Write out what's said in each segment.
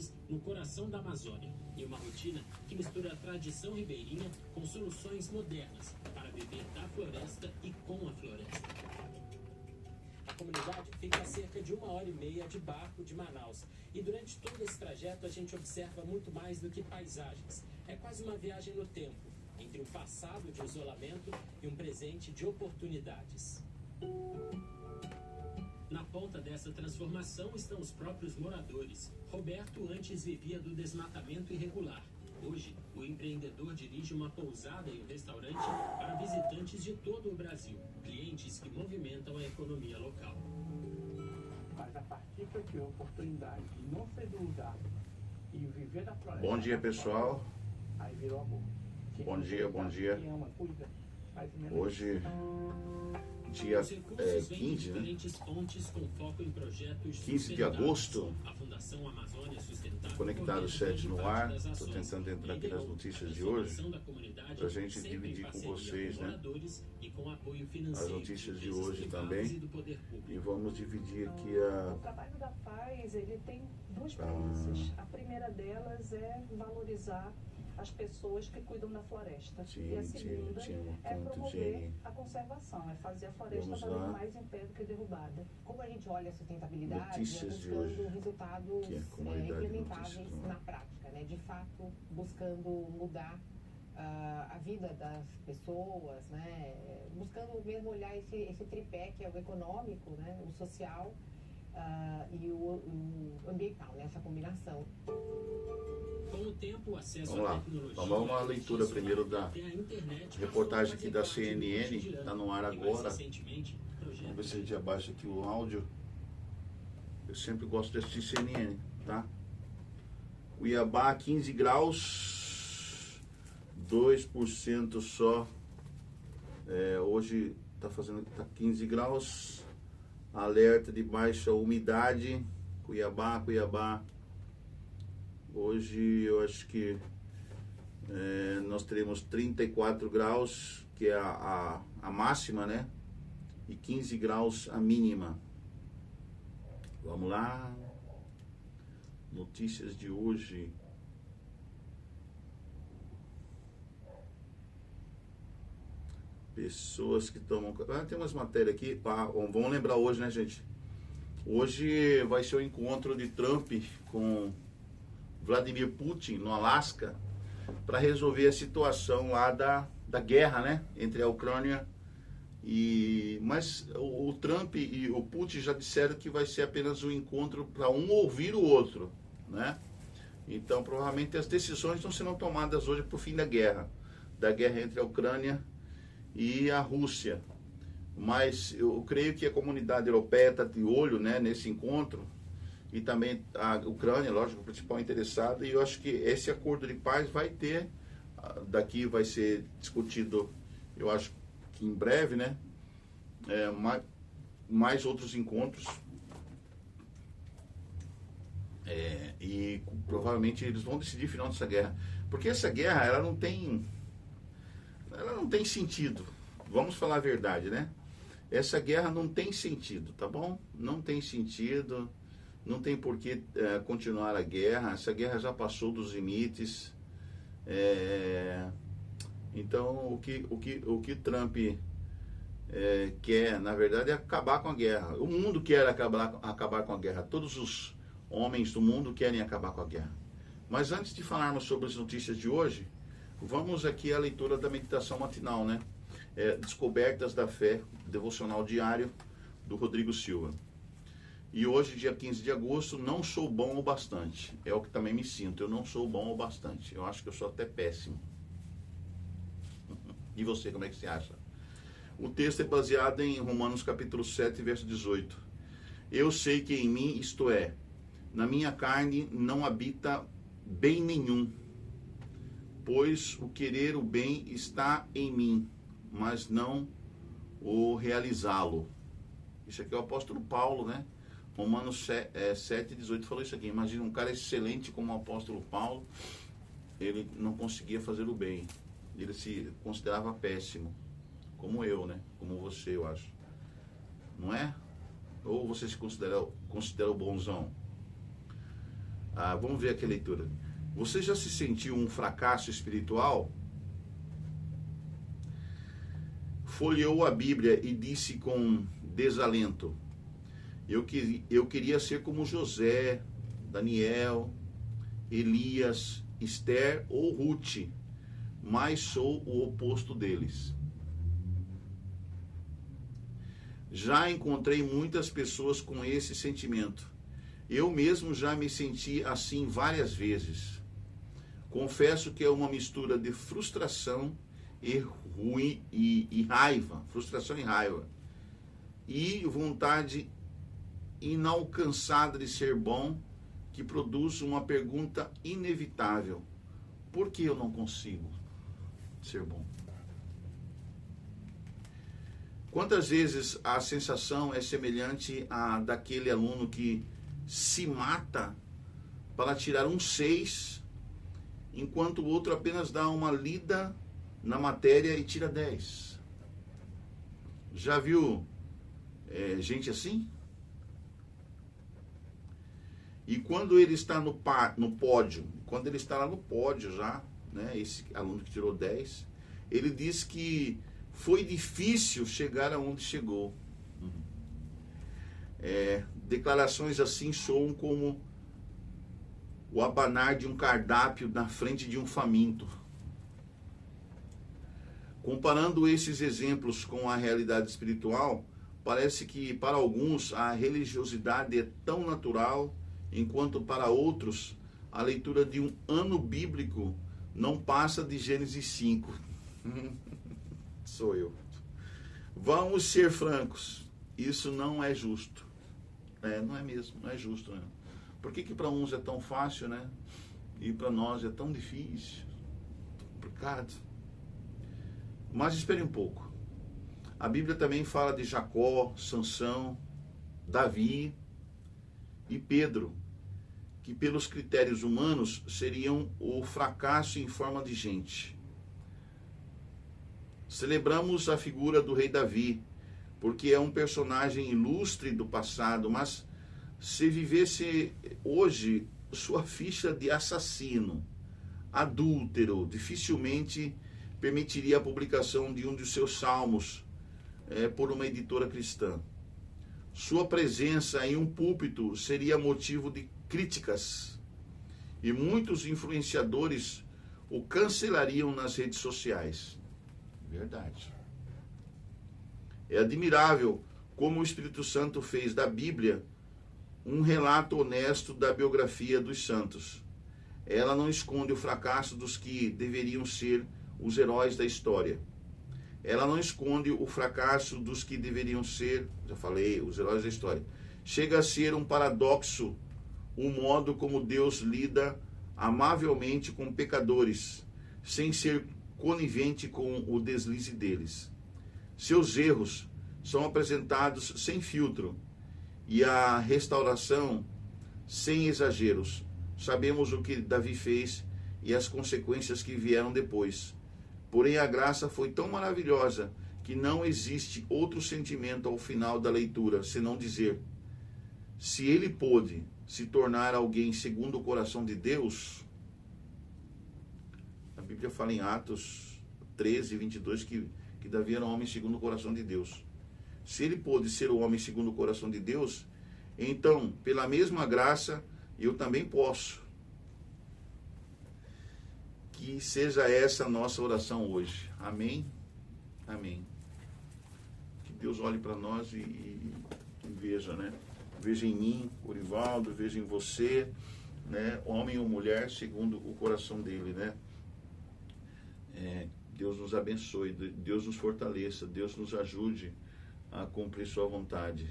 Martins, no coração da Amazônia, e uma rotina que mistura a tradição ribeirinha com soluções modernas para viver da floresta e com a floresta. A comunidade fica a cerca de 1h30 de barco de Manaus, e durante todo esse trajeto a gente observa muito mais do que paisagens. É quase uma viagem no tempo, entre um passado de isolamento e um presente de oportunidades. Na ponta dessa transformação estão os próprios moradores. Roberto antes vivia do desmatamento irregular. Hoje, o empreendedor dirige uma pousada e um restaurante para visitantes de todo o Brasil, clientes que movimentam a economia local. Mas a partir que eu tive a oportunidade de não sair do lugar e viver da floresta... Bom dia, pessoal. Aí virou amor. Bom dia, bom dia. Quem ama, cuida, faz menos. Hoje, dia 15, né? 15 de agosto. A Fundação Amazônia Sustentável, Conectado 7 no ar. Estou tentando entrar aqui nas notícias de hoje para a gente dividir com vocês, né? As notícias de hoje também. E vamos dividir aqui O trabalho da FAES, ele tem duas premissas. A primeira delas é valorizar as pessoas que cuidam da floresta. E a segunda é promover a conservação, é fazer a floresta valer mais em pé do que derrubada. Como a gente olha a sustentabilidade, Notícias de buscando hoje, resultados que é a comunidade implementáveis notícias, na prática, né? De fato, buscando mudar a vida das pessoas, né? Buscando mesmo olhar esse tripé que é o econômico, né? O social e o ambiental, né? Essa combinação. Com o tempo, o acesso Vamos à lá, tecnologia, vamos dar uma leitura primeiro da reportagem aqui da CNN, está no ar agora. Vamos ver se a gente abaixa aqui o áudio. Eu sempre gosto de assistir CNN, tá? Cuiabá, 15 graus, 2% só. Hoje tá 15 graus, alerta de baixa umidade, Cuiabá. Hoje eu acho que nós teremos 34 graus, que é a máxima, né? E 15 graus a mínima. Vamos lá. Notícias de hoje. Pessoas que tomam... tem umas matérias aqui. Vamos lembrar hoje, né, gente? Hoje vai ser o encontro de Trump com Vladimir Putin no Alasca para resolver a situação lá da guerra, né, entre a Ucrânia mas o Trump e o Putin já disseram que vai ser apenas um encontro para um ouvir o outro, né? Então provavelmente as decisões não serão tomadas hoje para o fim da guerra entre a Ucrânia e a Rússia, mas eu creio que a comunidade europeia está de olho, né, nesse encontro. E também a Ucrânia, lógico, o principal interessado, e eu acho que esse acordo de paz vai ter, daqui vai ser discutido, eu acho que em breve, né, mais outros encontros, e provavelmente eles vão decidir o final dessa guerra, porque essa guerra, ela não tem sentido, vamos falar a verdade, né, essa guerra não tem sentido, tá bom? Não tem sentido. Não tem por que continuar a guerra. Essa guerra já passou dos limites. Então, o que Trump quer, na verdade, é acabar com a guerra. O mundo quer acabar com a guerra. Todos os homens do mundo querem acabar com a guerra. Mas antes de falarmos sobre as notícias de hoje, vamos aqui à leitura da meditação matinal, né? Descobertas da Fé, devocional diário, do Rodrigo Silva. E hoje, dia 15 de agosto, não sou bom o bastante. É o que também me sinto. Eu não sou bom o bastante. Eu acho que eu sou até péssimo. E você, como é que você acha? O texto é baseado em Romanos capítulo 7, verso 18. Eu sei que em mim, isto é, na minha carne não habita bem nenhum, pois o querer o bem está em mim, mas não o realizá-lo. Isso aqui é o apóstolo Paulo, né? Romanos 7, 18 falou isso aqui. Imagina um cara excelente como o apóstolo Paulo, ele não conseguia fazer o bem. Ele se considerava péssimo, como eu, né? Como você, eu acho. Não é? Ou você se considera o bonzão? Vamos ver aqui a leitura. Você já se sentiu um fracasso espiritual? Folheou a Bíblia e disse com desalento: eu queria ser como José, Daniel, Elias, Esther ou Ruth, mas sou o oposto deles. Já encontrei muitas pessoas com esse sentimento. Eu mesmo já me senti assim várias vezes. Confesso que é uma mistura de frustração e raiva, frustração e raiva, e vontade inalcançada de ser bom, que produz uma pergunta inevitável: por que eu não consigo ser bom? Quantas vezes a sensação é semelhante à daquele aluno que se mata para tirar um 6, enquanto o outro apenas dá uma lida na matéria e tira 10. Já viu gente assim? E quando ele está no pódio, quando ele está lá no pódio já, né, esse aluno que tirou 10, ele diz que foi difícil chegar aonde chegou. Declarações assim soam como o abanar de um cardápio na frente de um faminto. Comparando esses exemplos com a realidade espiritual, parece que para alguns a religiosidade é tão natural, enquanto para outros a leitura de um ano bíblico não passa de Gênesis 5. Sou eu. Vamos ser francos, isso não é justo. Não é mesmo, não é justo, né? Por que para uns é tão fácil, né? E para nós é tão difícil, complicado. Mas espere um pouco. A Bíblia também fala de Jacó, Sansão, Davi e Pedro, que pelos critérios humanos seriam o fracasso em forma de gente. Celebramos a figura do rei Davi, porque é um personagem ilustre do passado, mas se vivesse hoje sua ficha de assassino, adúltero, dificilmente permitiria a publicação de um de seus salmos por uma editora cristã. Sua presença em um púlpito seria motivo de críticas e muitos influenciadores o cancelariam nas redes sociais. Verdade. É admirável como o Espírito Santo fez da Bíblia um relato honesto da biografia dos santos. Ela não esconde o fracasso dos que deveriam ser os heróis da história. Ela não esconde o fracasso dos que deveriam ser, já falei, os heróis da história. Chega a ser um paradoxo o modo como Deus lida amavelmente com pecadores, sem ser conivente com o deslize deles. Seus erros são apresentados sem filtro e a restauração sem exageros. Sabemos o que Davi fez e as consequências que vieram depois. Porém, a graça foi tão maravilhosa que não existe outro sentimento ao final da leitura, senão dizer: se ele pôde se tornar alguém segundo o coração de Deus, a Bíblia fala em Atos 13, 22, que Davi era um homem segundo o coração de Deus. Se ele pôde ser o homem segundo o coração de Deus, então, pela mesma graça, eu também posso. Que seja essa a nossa oração hoje. Amém? Amém. Que Deus olhe para nós e veja, né? Veja em mim, Orivaldo, veja em você, né? Homem ou mulher, segundo o coração dele, né? Deus nos abençoe, Deus nos fortaleça, Deus nos ajude a cumprir sua vontade.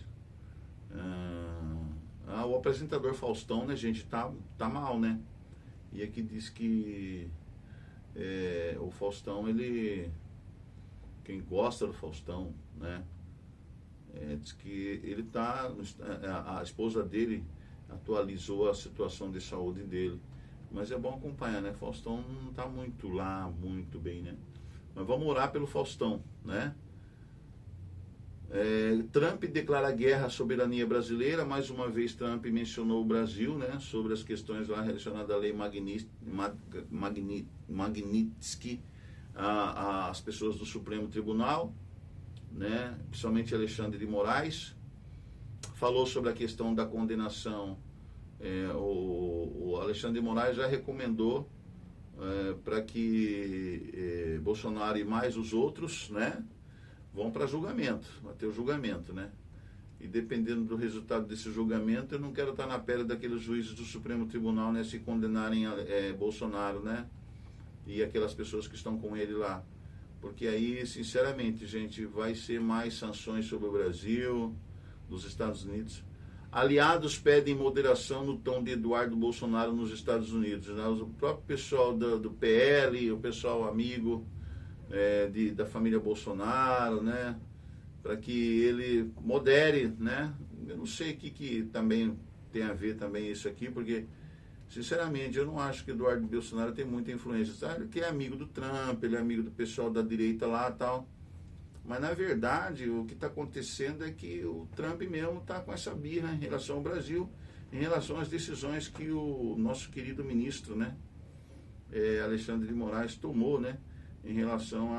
O apresentador Faustão, né, gente, tá mal, né? E aqui diz que o Faustão, quem gosta do Faustão, né, diz que ele a esposa dele atualizou a situação de saúde dele, mas é bom acompanhar, né? Faustão não tá muito bem, né? Mas vamos orar pelo Faustão, né? Trump declara guerra à soberania brasileira. Mais uma vez Trump mencionou o Brasil, né, sobre as questões lá relacionadas à lei Magnitsky, às pessoas do Supremo Tribunal, né, principalmente Alexandre de Moraes. Falou sobre a questão da condenação. O Alexandre de Moraes já recomendou para que Bolsonaro e mais os outros, né, vão para julgamento, vai ter o julgamento, né? E dependendo do resultado desse julgamento, eu não quero estar na pele daqueles juízes do Supremo Tribunal, né, se condenarem Bolsonaro, né? E aquelas pessoas que estão com ele lá. Porque aí, sinceramente, gente, vai ser mais sanções sobre o Brasil, dos Estados Unidos. Aliados pedem moderação no tom de Eduardo Bolsonaro nos Estados Unidos, né? O próprio pessoal do PL, o pessoal amigo da família Bolsonaro, né, para que ele modere, né. Eu não sei o que também tem a ver também isso aqui, porque sinceramente eu não acho que Eduardo Bolsonaro tem muita influência, sabe? Ele é amigo do Trump, ele é amigo do pessoal da direita lá e tal, mas na verdade o que está acontecendo é que o Trump mesmo está com essa birra em relação ao Brasil, em relação às decisões que o nosso querido ministro, né, Alexandre de Moraes tomou, né, em relação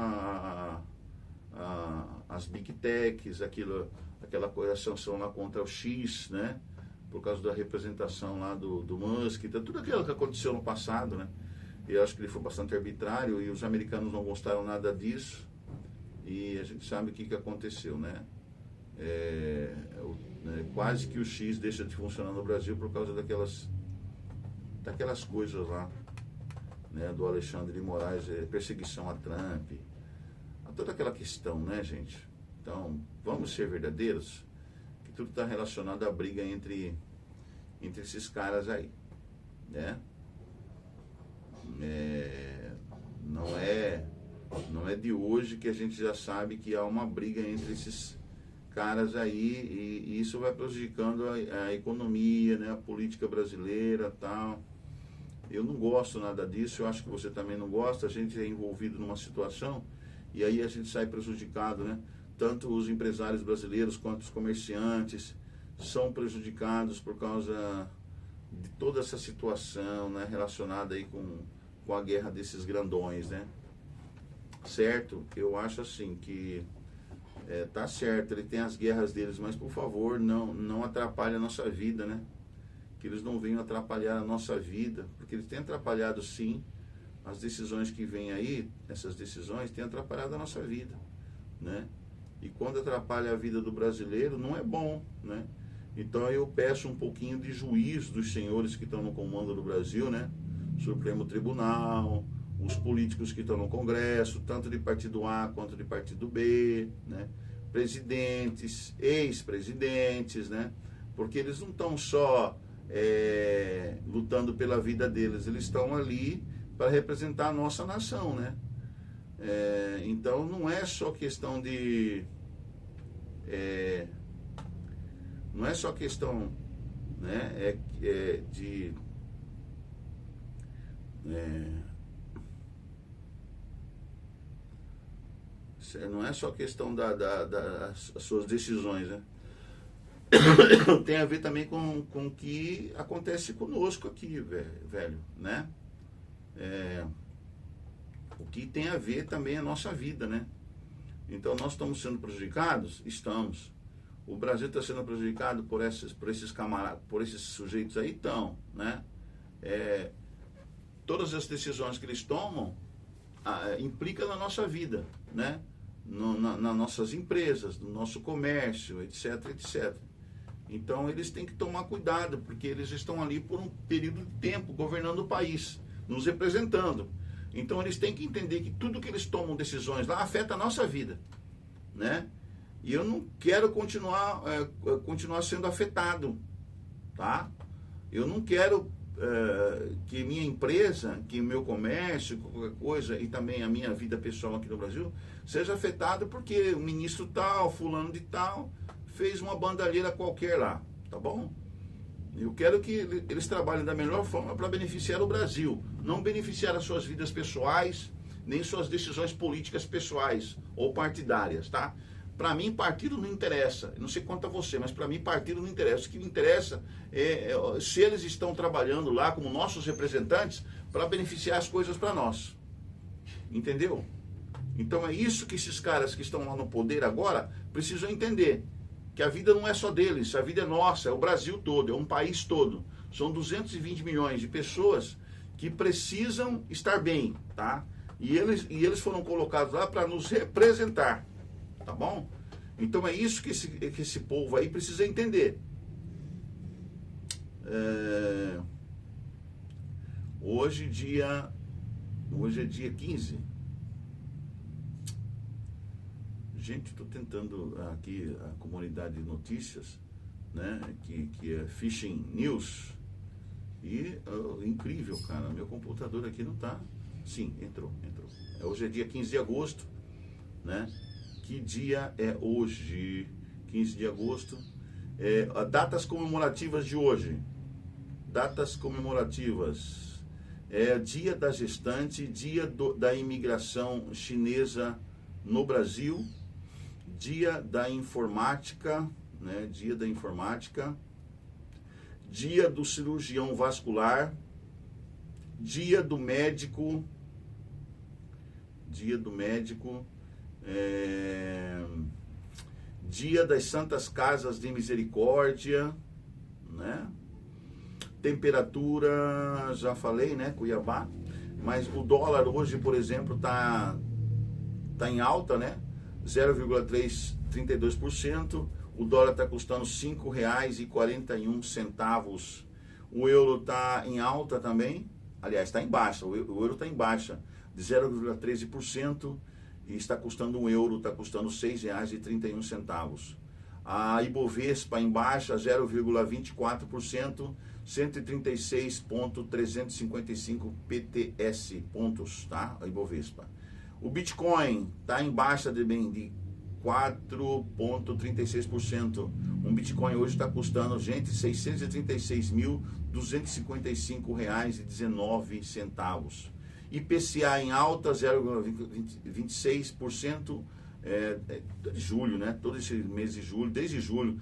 às Big Techs, aquela coisa, a sanção lá contra o X, né, por causa da representação lá do Musk, tudo aquilo que aconteceu no passado, né, eu acho que ele foi bastante arbitrário e os americanos não gostaram nada disso, e a gente sabe o que aconteceu, né, quase que o X deixa de funcionar no Brasil por causa daquelas coisas lá, né, do Alexandre de Moraes, perseguição a Trump, a toda aquela questão, né, gente? Então, vamos ser verdadeiros, que tudo está relacionado à briga entre esses caras aí, né? Não é de hoje que a gente já sabe que há uma briga entre esses caras aí, e isso vai prejudicando a economia, né, a política brasileira, tal. Eu não gosto nada disso, eu acho que você também não gosta. A gente é envolvido numa situação e aí a gente sai prejudicado, né? Tanto os empresários brasileiros quanto os comerciantes são prejudicados por causa de toda essa situação, né, relacionada aí com a guerra desses grandões, né? Certo? Eu acho assim que tá certo, ele tem as guerras deles, mas por favor, não atrapalhe a nossa vida, né? Que eles não venham atrapalhar a nossa vida, porque eles têm atrapalhado sim, as decisões que vêm aí, essas decisões têm atrapalhado a nossa vida, né? E quando atrapalha a vida do brasileiro, não é bom, né? Então eu peço um pouquinho de juízo dos senhores que estão no comando do Brasil, né? Supremo Tribunal, os políticos que estão no Congresso, tanto de partido A quanto de partido B, né? Presidentes, ex-presidentes, né? Porque eles não estão só lutando pela vida deles, eles estão ali para representar a nossa nação, né? Então não é só questão de não é só questão, né, não é só questão das suas decisões, né? Tem a ver também com o que acontece conosco aqui, velho, né? O que tem a ver também a nossa vida, né? Então nós estamos sendo prejudicados? Estamos. O Brasil está sendo prejudicado por esses camaradas, por esses sujeitos aí? Estão, né? Todas as decisões que eles tomam implicam na nossa vida, né? Nas nossas empresas, no nosso comércio, etc, etc. Então eles têm que tomar cuidado, porque eles estão ali por um período de tempo governando o país, nos representando. Então eles têm que entender que tudo que eles tomam decisões lá afeta a nossa vida, né? E eu não quero continuar sendo afetado, tá? Eu não quero que minha empresa, que meu comércio, qualquer coisa, e também a minha vida pessoal aqui no Brasil, seja afetada porque o ministro tal, fulano de tal, fez uma bandalheira qualquer lá, tá bom? Eu quero que eles trabalhem da melhor forma para beneficiar o Brasil, não beneficiar as suas vidas pessoais, nem suas decisões políticas pessoais ou partidárias, tá? Para mim, partido não interessa. Não sei quanto a você, mas para mim, partido não interessa. O que me interessa é se eles estão trabalhando lá como nossos representantes para beneficiar as coisas para nós. Entendeu? Então é isso que esses caras que estão lá no poder agora precisam entender. Que a vida não é só deles, a vida é nossa, é o Brasil todo, é um país todo. São 220 milhões de pessoas que precisam estar bem, tá? E eles foram colocados lá para nos representar. Tá bom? Então é isso que esse povo aí precisa entender. Hoje é dia 15. Gente, estou tentando aqui a comunidade de notícias, né? Que é Fishing News. E incrível, cara. Meu computador aqui não tá. Sim, entrou. Hoje é dia 15 de agosto, né? Que dia é hoje? 15 de agosto. Datas comemorativas de hoje. Datas comemorativas. Dia da gestante, dia da imigração chinesa no Brasil, dia da informática, né? Dia da informática. Dia do cirurgião vascular. Dia do médico. Dia do médico. Dia das Santas Casas de Misericórdia, né? Temperatura, já falei, né? Cuiabá. Mas o dólar hoje, por exemplo, tá em alta, né? 0,32%. O dólar está custando R$ 5,41. O euro está em alta também. Aliás, está em baixa. O euro está em baixa de 0,13%. E está custando um euro, está custando R$ 6,31. A Ibovespa em baixa, 0,24%, 136.355 PTS, pontos, tá? A Ibovespa. O Bitcoin está em baixa de 4,36%. Um Bitcoin hoje está custando, gente, R$ 636.255,19. IPCA em alta, 0,26%, de julho, né? Todo esse mês de julho, desde julho,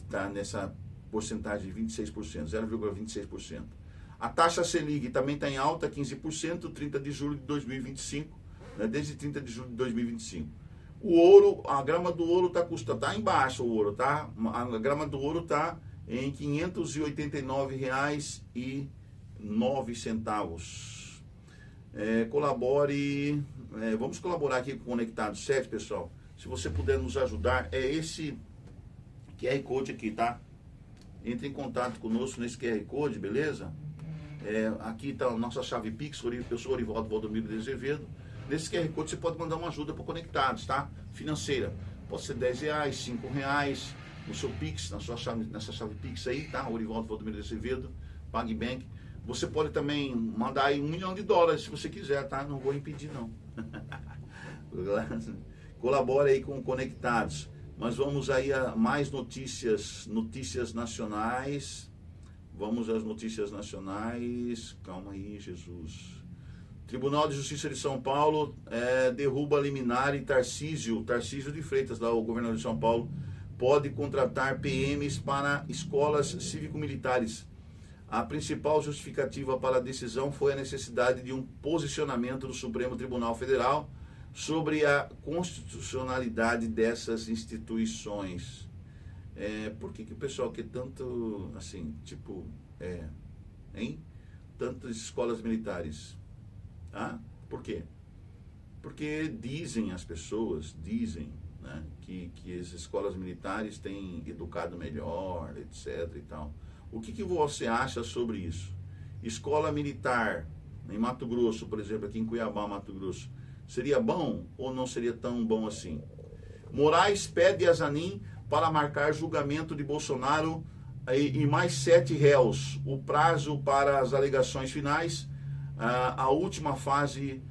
está nessa porcentagem de 26%, 0,26%. A taxa Selic também está em alta, 15%, 30 de julho de 2025, né? Desde 30 de julho de 2025. O ouro, a grama do ouro está em baixa, o ouro, tá? A grama do ouro está em R$ 589,09. Colabore, vamos colaborar aqui com o Conectado 7, pessoal. Se você puder nos ajudar, é esse QR Code aqui, tá? Entre em contato conosco nesse QR Code, beleza? Aqui está a nossa chave Pix, eu sou Orivaldo Valdomiro de Azevedo. Nesse QR Code você pode mandar uma ajuda para Conectados, tá? Financeira. Pode ser R$10, R$5, no seu Pix, nessa chave Pix aí, tá? Orivaldo Valdomiro de Azevedo, PagBank. Você pode também mandar aí $1 milhão se você quiser, tá? Não vou impedir, não. Colabore aí com Conectados. Mas vamos aí a mais notícias nacionais. Vamos às notícias nacionais. Calma aí, Jesus. Tribunal de Justiça de São Paulo derruba liminar e Tarcísio de Freitas, lá, o governador de São Paulo, pode contratar PMs para escolas cívico-militares. A principal justificativa para a decisão foi a necessidade de um posicionamento do Supremo Tribunal Federal sobre a constitucionalidade dessas instituições. Por que o pessoal quer tanto, assim, tantas escolas militares? Por quê? Porque as pessoas dizem, né, que as escolas militares têm educado melhor, etc. e tal. O que você acha sobre isso? Escola militar em Mato Grosso, por exemplo, aqui em Cuiabá, Mato Grosso, seria bom ou não seria tão bom assim? Moraes pede a Zanin para marcar julgamento de Bolsonaro e mais 7 réus. O prazo para as alegações finais, a última fase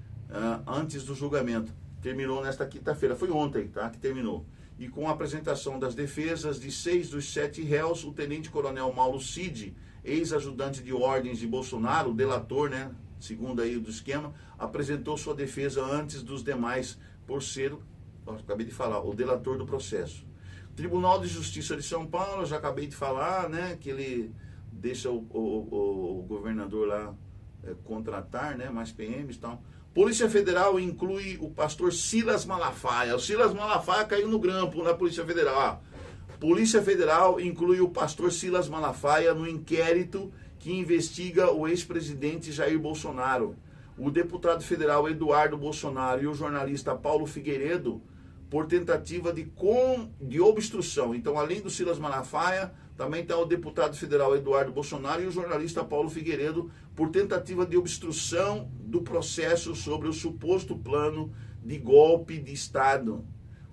antes do julgamento, terminou nesta quinta-feira. Foi ontem, tá, que terminou. E com a apresentação das defesas de 6 dos 7 réus, o tenente-coronel Mauro Cid, ex-ajudante de ordens de Bolsonaro, delator, né, segundo aí do esquema, apresentou sua defesa antes dos demais por ser acabei de falar, o delator do processo. Tribunal de Justiça de São Paulo, já acabei de falar, né, que ele deixa o governador lá contratar, né, mais PMs e tal. Polícia Federal inclui o pastor Silas Malafaia. O Silas Malafaia caiu no grampo na Polícia Federal. Polícia Federal inclui o pastor Silas Malafaia no inquérito que investiga o ex-presidente Jair Bolsonaro. O deputado federal Eduardo Bolsonaro e o jornalista Paulo Figueiredo por tentativa de obstrução. Então, além do Silas Malafaia, também está o deputado federal Eduardo Bolsonaro e o jornalista Paulo Figueiredo por tentativa de obstrução do processo sobre o suposto plano de golpe de Estado.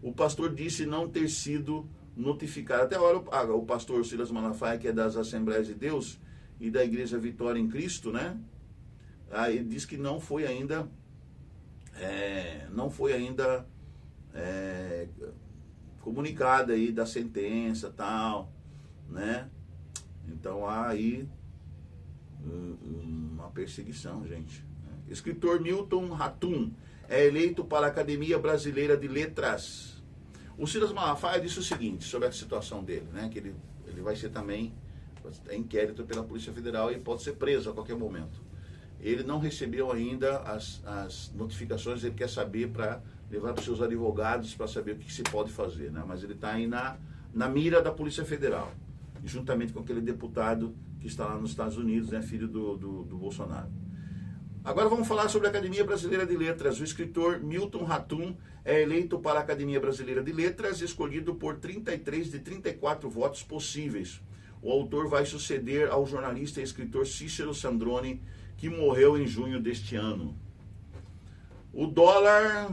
O pastor disse não ter sido notificado. Até agora, o pastor Silas Malafaia, que é das Assembleias de Deus e da Igreja Vitória em Cristo, né? Ele diz que não foi ainda comunicada aí da sentença e tal, né? Então há aí uma perseguição, gente. Escritor Milton Ratum é eleito para a Academia Brasileira de Letras. O Silas Malafaia disse o seguinte sobre a situação dele, né? Que ele vai ser também inquérito pela Polícia Federal e pode ser preso a qualquer momento. Ele não recebeu ainda as notificações, ele quer saber para levar para os seus advogados para saber o que se pode fazer, né? Mas ele está aí na mira da Polícia Federal, juntamente com aquele deputado que está lá nos Estados Unidos, né, filho do Bolsonaro. Agora vamos falar sobre a Academia Brasileira de Letras. O escritor Milton Ratum é eleito para a Academia Brasileira de Letras, escolhido por 33 de 34 votos possíveis. O autor vai suceder ao jornalista e escritor Cícero Sandrone, que morreu em junho deste ano. O dólar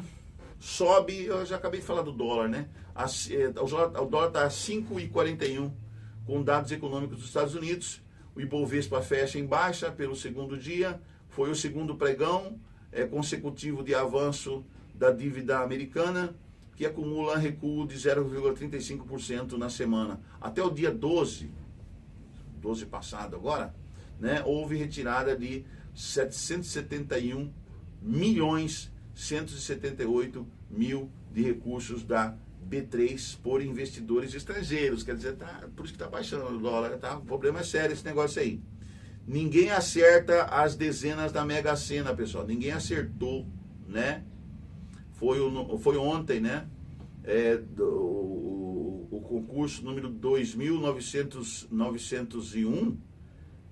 sobe, eu já acabei de falar do dólar, né? O dólar está a 5,41 com dados econômicos dos Estados Unidos. O Ibovespa fecha em baixa pelo segundo dia. Foi o segundo pregão consecutivo de avanço da dívida americana, que acumula recuo de 0,35% na semana. Até o dia 12 passado agora, né, houve retirada de 771 milhões 178 mil de recursos da B3 por investidores estrangeiros. Quer dizer, por isso que está baixando o dólar, tá? O problema é sério esse negócio aí. Ninguém acerta as dezenas da Mega Sena, pessoal. Ninguém acertou, né? Foi ontem, né? O concurso número 2.901.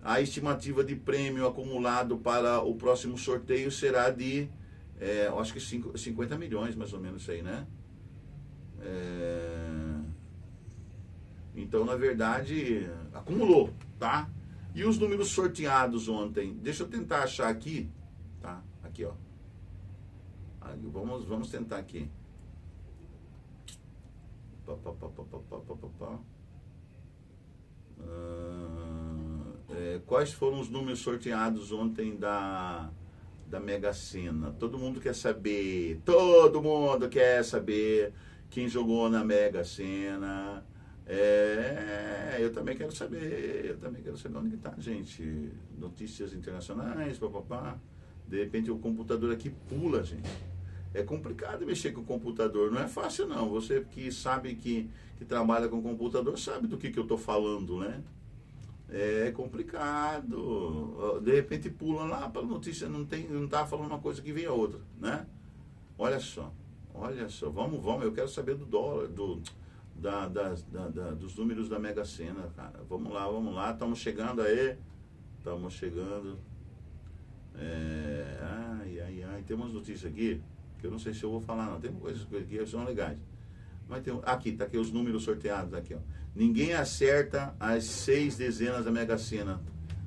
A estimativa de prêmio acumulado para o próximo sorteio será de, acho que 50 milhões, mais ou menos, isso aí, né? Então, na verdade, acumulou, tá? E os números sorteados ontem? Deixa eu tentar achar aqui, tá? Aqui, ó. Vamos tentar aqui. Quais foram os números sorteados ontem da Mega Sena? Todo mundo quer saber quem jogou na Mega Sena. Eu também quero saber onde que tá, gente. Notícias internacionais, papapá. De repente o computador aqui pula, gente. É complicado mexer com o computador, não é fácil não. Você que sabe que trabalha com computador sabe do que eu tô falando, né? É complicado. De repente pula lá para a notícia, não tá falando uma coisa que vem a outra, né? Olha só. Vamos, eu quero saber do dólar, dos números da Mega Sena, cara. Vamos lá, estamos chegando aí. Tem umas notícias aqui, que eu não sei se eu vou falar não. Tem coisas aqui que são legais. Mas tá aqui os números sorteados aqui, ó. Ninguém acerta as 6 dezenas da Mega Sena,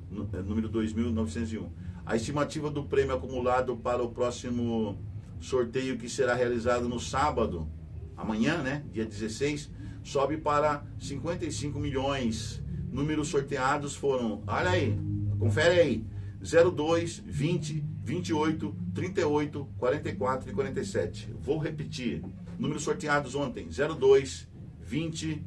número 2.901. A estimativa do prêmio acumulado para o próximo sorteio, que será realizado no sábado, amanhã, né, dia 16, sobe para 55 milhões. Números sorteados foram, olha aí, confere aí, 02, 20, 28, 38, 44 e 47. Vou repetir. Números sorteados ontem, 02, 20,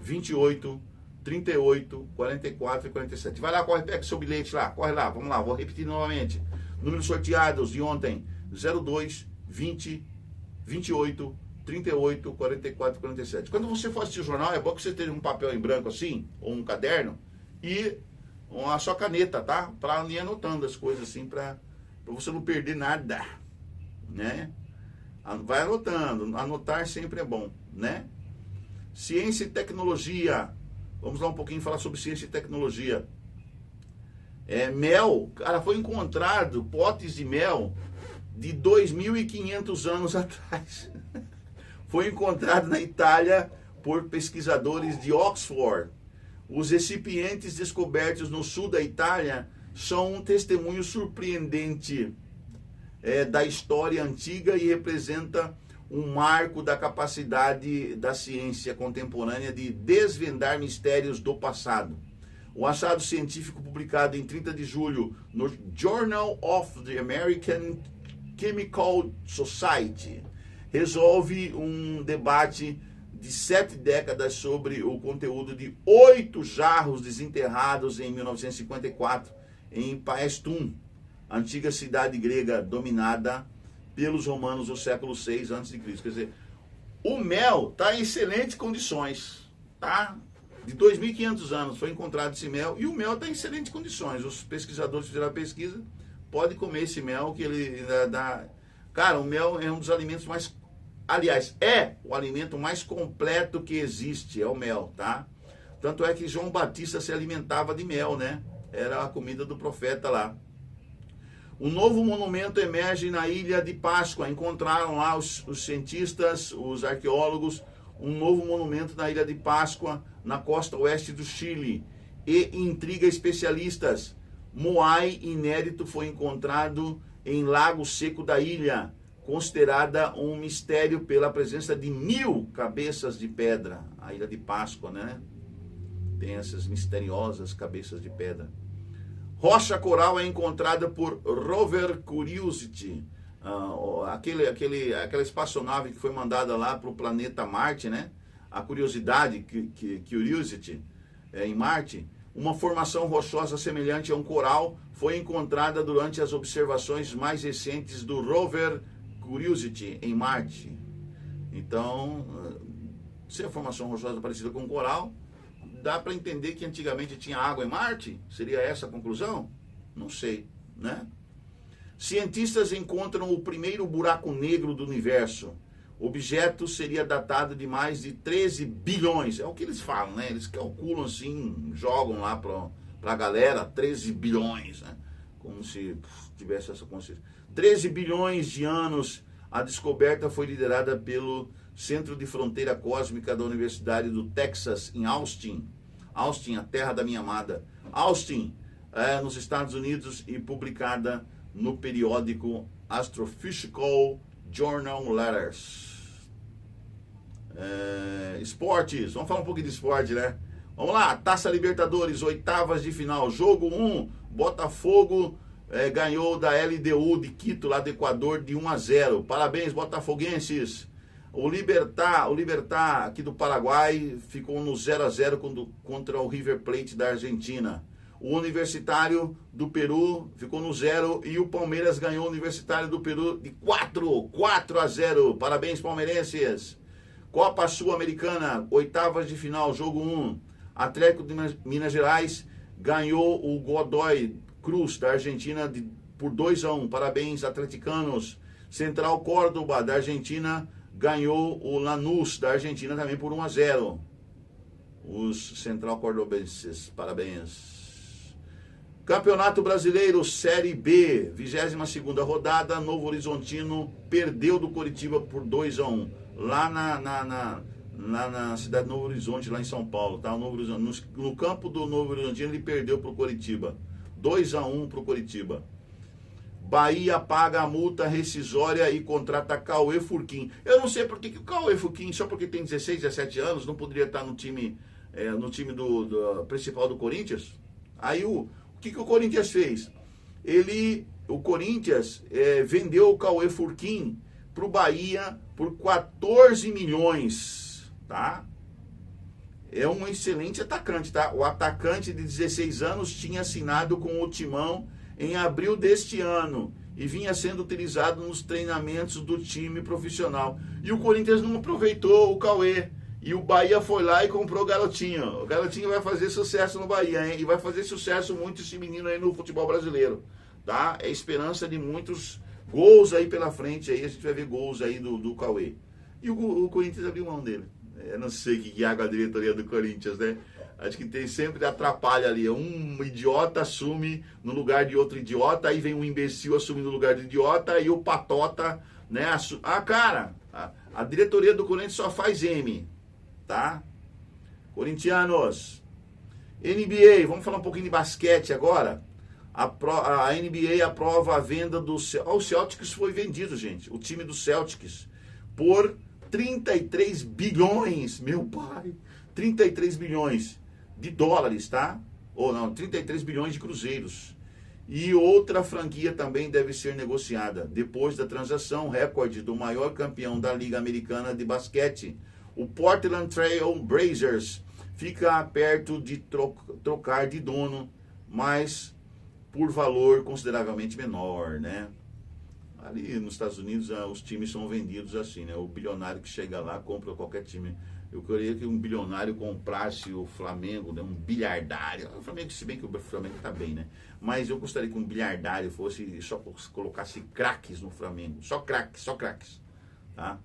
28, 38, 44 e 47. Vai lá, pega seu bilhete lá, corre lá, vamos lá, vou repetir novamente. Números sorteados de ontem, 02, 20, 28, 38, 44, 47. Quando você for assistir o jornal, é bom que você tenha um papel em branco assim, ou um caderno, e a sua caneta, tá? Para ir anotando as coisas assim, para você não perder nada, né? Vai anotando, anotar sempre é bom, né? Ciência e tecnologia. Vamos lá um pouquinho falar sobre ciência e tecnologia. Mel, cara, foi encontrado potes de mel de 2.500 anos atrás. Foi encontrado na Itália por pesquisadores de Oxford. Os recipientes descobertos no sul da Itália são um testemunho surpreendente da história antiga e representa um marco da capacidade da ciência contemporânea de desvendar mistérios do passado. O achado científico publicado em 30 de julho no Journal of the American Chemical Society resolve um debate de 7 décadas sobre o conteúdo de 8 jarros desenterrados em 1954 em Paestum, antiga cidade grega dominada pelos romanos do século 6 a.C. Quer dizer, o mel está em excelentes condições, tá? De 2.500 anos foi encontrado esse mel e o mel está em excelentes condições. Os pesquisadores fizeram a pesquisa, pode comer esse mel que ele dá. Cara, o mel é um dos alimentos mais, aliás, é o alimento mais completo que existe, é o mel, tá? Tanto é que João Batista se alimentava de mel, né? Era a comida do profeta lá. Um novo monumento emerge na Ilha de Páscoa. Encontraram lá os cientistas, os arqueólogos, um novo monumento na Ilha de Páscoa, na costa oeste do Chile. E intriga especialistas. Moai inédito foi encontrado em Lago Seco da ilha, considerada um mistério pela presença de 1000 cabeças de pedra. A Ilha de Páscoa, né? Tem essas misteriosas cabeças de pedra. Rocha coral é encontrada por Rover Curiosity, aquela espaçonave que foi mandada lá para o planeta Marte, né? A curiosidade, Curiosity, em Marte. Uma formação rochosa semelhante a um coral foi encontrada durante as observações mais recentes do Rover Curiosity em Marte. Então, se a formação rochosa é parecida com um coral, dá para entender que antigamente tinha água em Marte? Seria essa a conclusão? Não sei, né? Cientistas encontram o primeiro buraco negro do universo. O objeto seria datado de mais de 13 bilhões. É o que eles falam, né? Eles calculam assim, jogam lá para a galera, 13 bilhões, né? Como se tivesse essa consciência. 13 bilhões de anos. A descoberta foi liderada pelo Centro de Fronteira Cósmica da Universidade do Texas, em Austin. Austin, a terra da minha amada. Austin, nos Estados Unidos, e publicada no periódico Astrophysical Journal Letters. Esportes, vamos falar um pouquinho de esporte, né? Vamos lá, Taça Libertadores, oitavas de final. Jogo 1, Botafogo ganhou da LDU de Quito, lá do Equador, de 1-0. Parabéns, botafoguenses. O Libertad aqui do Paraguai ficou no 0-0 contra o River Plate da Argentina. O Universitário do Peru ficou no 0 e o Palmeiras ganhou o Universitário do Peru de 4-0. Parabéns, palmeirenses. Copa Sul-Americana, oitavas de final, jogo 1. Atlético de Minas Gerais ganhou o Godoy Cruz da Argentina por 2-1. Parabéns, atleticanos. Central Córdoba da Argentina ganhou o Lanús da Argentina também por 1-0. Os Central Cordobenses, parabéns. Campeonato Brasileiro, Série B, 22ª rodada, Novo Horizontino perdeu do Coritiba por 2-1. Lá na cidade de Novo Horizonte, lá em São Paulo, tá? No campo do Novo Horizontino, ele perdeu para o Coritiba. 2-1 para o Coritiba. Bahia paga a multa rescisória e contrata Cauê Furquim. Eu não sei por que o Cauê Furquim, só porque tem 16, 17 anos, não poderia estar no time do principal do Corinthians. Aí o que o Corinthians fez? O Corinthians vendeu o Cauê Furquim para o Bahia por 14 milhões, tá? É um excelente atacante, tá? O atacante de 16 anos tinha assinado com o Timão em abril deste ano e vinha sendo utilizado nos treinamentos do time profissional. E o Corinthians não aproveitou o Cauê. E o Bahia foi lá e comprou o garotinho. O garotinho vai fazer sucesso no Bahia, hein? E vai fazer sucesso muito esse menino aí no futebol brasileiro, tá? É esperança de muitos gols aí pela frente. Aí a gente vai ver gols aí do Cauê. E o Corinthians abriu mão dele. Eu não sei o que é a diretoria do Corinthians, né? Acho que tem sempre atrapalha ali. Um idiota assume no lugar de outro idiota, aí vem um imbecil assumir no lugar do idiota, e o patota, né? Cara, a diretoria do Corinthians só faz M, tá? Corintianos. NBA, vamos falar um pouquinho de basquete agora. A NBA aprova a venda do... o Celtics foi vendido, gente. O time do Celtics por 33 bilhões, meu pai. 33 bilhões de dólares, tá? Ou não, 33 bilhões de cruzeiros. E outra franquia também deve ser negociada. Depois da transação recorde do maior campeão da Liga Americana de Basquete, o Portland Trail Blazers fica perto de trocar de dono, mas por valor consideravelmente menor, né? Ali nos Estados Unidos os times são vendidos assim, né? O bilionário que chega lá compra qualquer time. Eu queria que um bilionário comprasse o Flamengo, né? Um bilhardário. O Flamengo, se bem que o Flamengo tá bem, né? Mas eu gostaria que um bilhardário fosse só colocasse craques no Flamengo. Só craques, tá?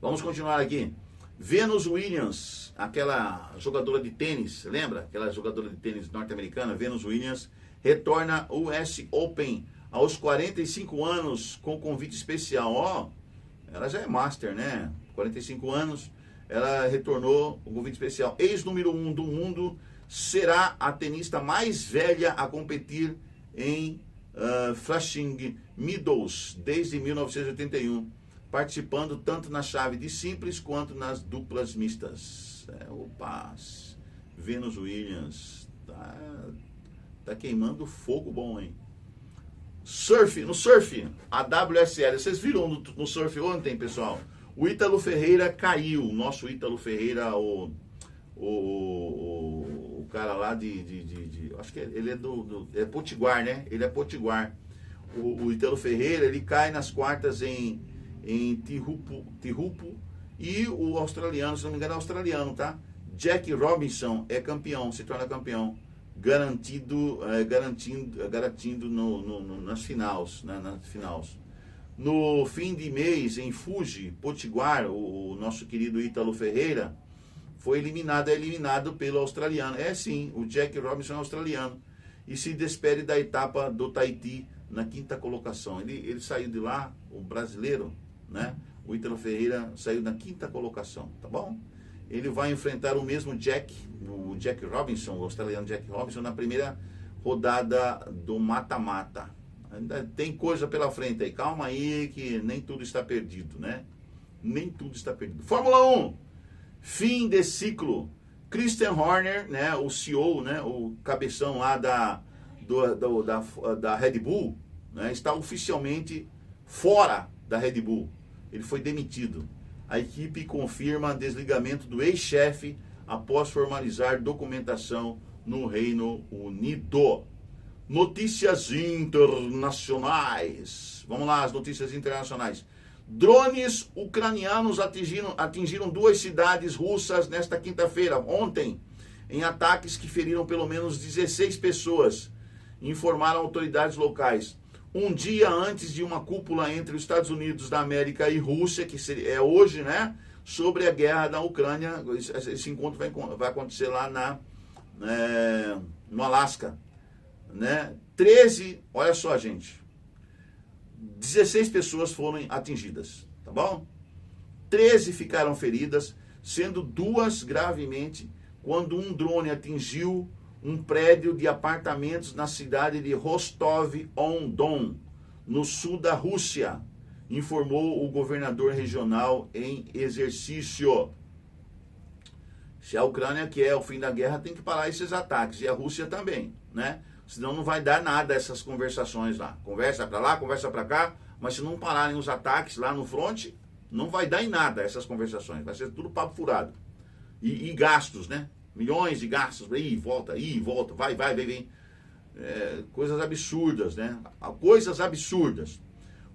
Vamos continuar aqui. Venus Williams, aquela jogadora de tênis, lembra? Aquela jogadora de tênis norte-americana, Venus Williams, retorna ao US Open aos 45 anos com convite especial. Ó, ela já é master, né? 45 anos. Ela retornou o convite especial. Ex-número 1 do mundo, será a tenista mais velha a competir em Flushing Meadows desde 1981, participando tanto na chave de simples quanto nas duplas mistas. Opa, Venus Williams tá queimando fogo bom, hein? No surf, a WSL. Vocês viram no surf ontem, pessoal? O Ítalo Ferreira caiu. Nosso Ítalo Ferreira, o cara lá acho que ele é é Potiguar, né? Ele é Potiguar. O Ítalo Ferreira, ele cai nas quartas em Tihupu. E o australiano, se não me engano, é australiano, tá? Jack Robinson é campeão, se torna campeão. Garantindo nas finais, né? Nas finais. No fim de mês, em Fuji, Potiguar, o nosso querido Ítalo Ferreira foi eliminado pelo australiano. É sim, o Jack Robinson é australiano. E se despede da etapa do Tahiti na 5ª colocação. Ele saiu de lá, o brasileiro, né? O Ítalo Ferreira saiu na 5ª colocação, tá bom? Ele vai enfrentar o mesmo o Jack Robinson, o australiano Jack Robinson, na primeira rodada do mata-mata. Ainda tem coisa pela frente aí. Calma aí que nem tudo está perdido, né? Nem tudo está perdido. Fórmula 1. Fim de ciclo. Christian Horner, né? O CEO, né? O cabeção lá da Red Bull, né? Está oficialmente fora da Red Bull. Ele foi demitido. A equipe confirma desligamento do ex-chefe após formalizar documentação no Reino Unido. Notícias internacionais. Vamos lá, as notícias internacionais. Drones ucranianos atingiram 2 cidades russas nesta quinta-feira, ontem, em ataques que feriram pelo menos 16 pessoas, informaram autoridades locais. Um dia antes de uma cúpula entre os Estados Unidos da América e Rússia, que é hoje, né, sobre a guerra da Ucrânia. Esse encontro vai acontecer lá no Alasca. Né? 13, olha só, gente, 16 pessoas foram atingidas, tá bom? 13 ficaram feridas, sendo 2 gravemente, quando um drone atingiu um prédio de apartamentos na cidade de Rostov-on-Don, no sul da Rússia, informou o governador regional em exercício. Se a Ucrânia quer o fim da guerra, tem que parar esses ataques, e a Rússia também, né? Senão não vai dar nada essas conversações lá. Conversa para lá, conversa para cá, mas se não pararem os ataques lá no fronte, não vai dar em nada essas conversações. Vai ser tudo papo furado. E gastos, né? Milhões de gastos, aí volta, vai, vem. coisas absurdas, né? Coisas absurdas.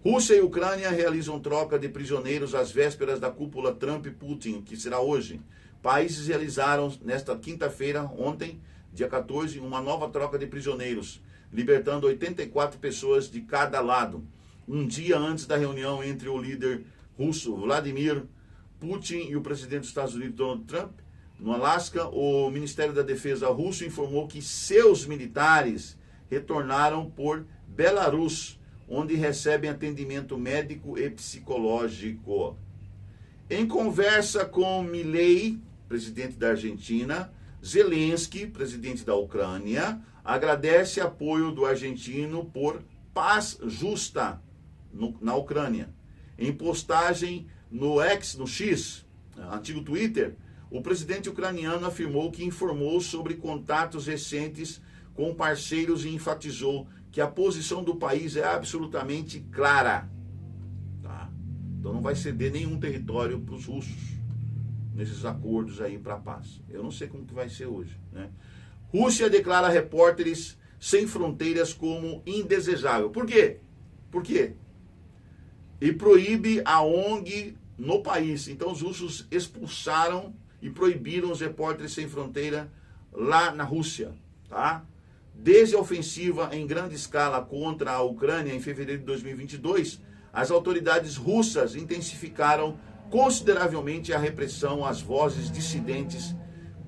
Rússia e Ucrânia realizam troca de prisioneiros às vésperas da cúpula Trump-Putin, que será hoje. Países realizaram nesta quinta-feira, ontem, dia 14, uma nova troca de prisioneiros, libertando 84 pessoas de cada lado. Um dia antes da reunião entre o líder russo Vladimir Putin e o presidente dos Estados Unidos, Donald Trump, no Alasca, o Ministério da Defesa russo informou que seus militares retornaram por Belarus, onde recebem atendimento médico e psicológico. Em conversa com Milei, presidente da Argentina, Zelensky, presidente da Ucrânia, agradece apoio do argentino por paz justa na Ucrânia. Em postagem no X, antigo Twitter, o presidente ucraniano afirmou que informou sobre contatos recentes com parceiros e enfatizou que a posição do país é absolutamente clara. Tá? Então não vai ceder nenhum território para os russos nesses acordos aí para a paz. Eu não sei como que vai ser hoje, né? Rússia declara repórteres sem fronteiras como indesejável. Por quê? Por quê? E proíbe a ONG no país. Então os russos expulsaram e proibiram os repórteres sem fronteira lá na Rússia, tá? Desde a ofensiva em grande escala contra a Ucrânia em fevereiro de 2022, as autoridades russas intensificaram consideravelmente a repressão às vozes dissidentes,